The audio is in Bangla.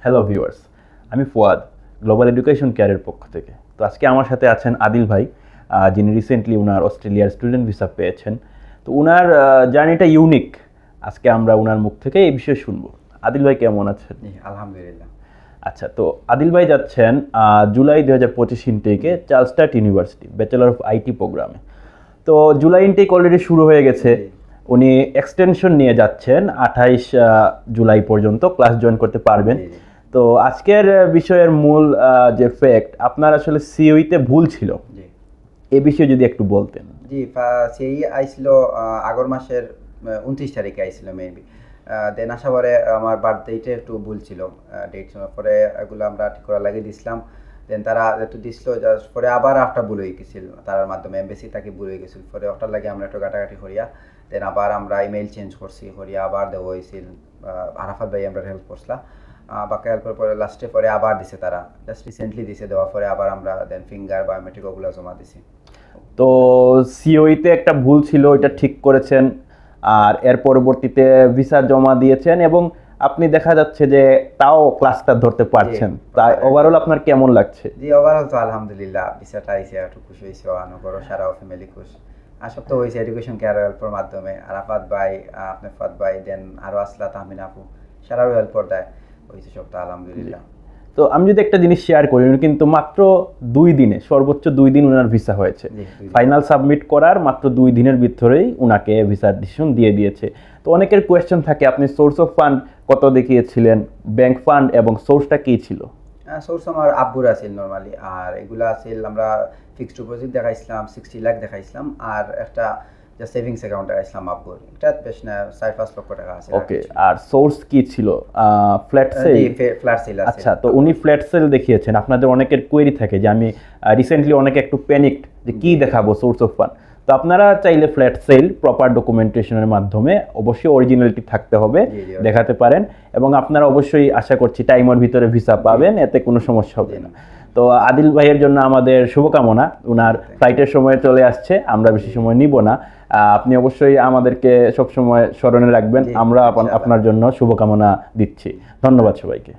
হ্যালো ভিউয়ার্স, আমি ফুয়াদ গ্লোবাল এডুকেশন কেয়ারের পক্ষ থেকে। তো আজকে আমার সাথে আছেন আদিল ভাই, যিনি রিসেন্টলি ওনার অস্ট্রেলিয়ার স্টুডেন্ট ভিসা পেয়েছেন। তো ওনার জার্নিটা ইউনিক। আজকে আমরা ওনার মুখ থেকে এই বিষয়ে শুনবো। আদিল ভাই কেমন আছেন? আলহামদুলিল্লাহ। আচ্ছা, তো আদিল ভাই যাচ্ছেন জুলাই 2025 ইনটেকে Charles Sturt university bachelor of IT প্রোগ্রামে। তো জুলাই ইনটেক অলরেডি শুরু হয়ে গেছে। উনি এক্সটেনশন নিয়ে যাচ্ছেন 28 জুলাই পর্যন্ত ক্লাস জয়েন করতে পারবেন। তো আজকের বিষয়ের মূল যে ফ্যাক্ট, আপনার আসলে সিওইতে ভুল ছিল, এই বিষয়ে যদি একটু বলতেন। জি, সেই আইছিল আগর মাসের 29 তারিখে আইছিল মেবি। দেন আসার পরে আমার বার্থডেটা একটু ভুল ছিল, ডেট পরে এগুলো আমরা ঠিক করা লাগিয়ে দিছিলাম। দেন তারা একটু দিছিল, জাস্ট পরে আবার একটা ভুল হয়ে গেছিল, তার মাধ্যমে এমবেসি তাকে ভুল হয়ে গেছিল। পরে ওটার লাগে আমরা একটু ঘাটাঘাটি করিয়া দেন আবার আমরা ইমেইল চেঞ্জ করছি, করিয়া আবার দেওয়া হয়েছিল। আরাফাত ভাই আমরা হেল্প করছিলাম, বাকি হেল্পের পরে লাস্টে পরে আবার দিছে, তারা জাস্ট রিসেন্টলি দিছে। দেওয়ার পরে আবার আমরা দেন ফিঙ্গার বায়োমেট্রিক ওগুলো জমা দিছি। তো সিওইতে একটা ভুল ছিল, ওইটা ঠিক করেছেন, আর এর পরবর্তীতে ভিসা জমা দিয়েছেন এবং আপনি দেখা যাচ্ছে যে তাও ক্লাসটা ধরতে পারছেন। তাই ওভারঅল আপনার কেমন লাগছে? জি, ওভারঅল তো আলহামদুলিল্লাহ, ভিসাটা আইছে, একটু খুশি হয়েছে, অনুকরো সারা ফ্যামিলি খুশ। আর সব তো হয়েছে এডুকেশন কেয়ার হেল্পের মাধ্যমে। আরাফাত ভাই, আপনার ফাত ভাই, দেন আরও আসলা তাহমিন আপু, সারারও হেল্পর দেয়, হয়েছে সবটা আলহামদুলিল্লাহ। তো আমি যদি একটা জিনিস শেয়ার করি, উনি কিন্তু মাত্র 2 দিনে, সর্বোচ্চ 2 দিন ওনার ভিসা হয়েছে। ফাইনাল সাবমিট করার মাত্র 2 দিনের ভিতরেই ওনাকে ভিসার ডিসিশন দিয়ে দিয়েছে। তো অনেকের কোয়েশ্চেন থাকে, আপনি সোর্স অফ ফান্ড কত দেখিয়েছিলেন, ব্যাংক ফান্ড এবং সোর্সটা কী ছিল? সোর্স আমার আব্বুর আছিল নর্মালি, আর এগুলা আছিল আমরা ফিক্সড ডিপোজিট দেখাইছিলাম 60 লাখ দেখাইছিলাম, আর একটা সেভিংস অ্যাকাউন্ট দেখাইছিলাম আব্বুর, এটা বেশ না 4-5 লক্ষ টাকা আছে। ওকে, আর সোর্স কি ছিল? Flat sell? Flat sell. আচ্ছা, তো উনি ফ্ল্যাট সেল দেখিয়েছেন। আপনাদের অনেকের কোয়েরি থাকে যে আমি রিসেন্টলি অনেকে একটু প্যানিকড যে কী দেখাবো সোর্স অফ ফান্ড। তো আপনারা চাইলে ফ্ল্যাট সেল প্রপার ডকুমেন্টেশনের মাধ্যমে, অবশ্যই অরিজিনালিটি থাকতে হবে, দেখাতে পারেন এবং আপনারা অবশ্যই আশা করছি টাইমের ভিতরে ভিসা পাবেন, এতে কোনো সমস্যা হবে না। তো আদিল ভাইয়ের জন্য আমাদের শুভকামনা। ওনার ফ্লাইটের সময় চলে আসছে, আমরা বেশি সময় নিব না। আপনি অবশ্যই আমাদেরকে সবসময় স্মরণে রাখবেন। আমরা আপনার জন্য শুভকামনা দিচ্ছি। ধন্যবাদ সবাইকে।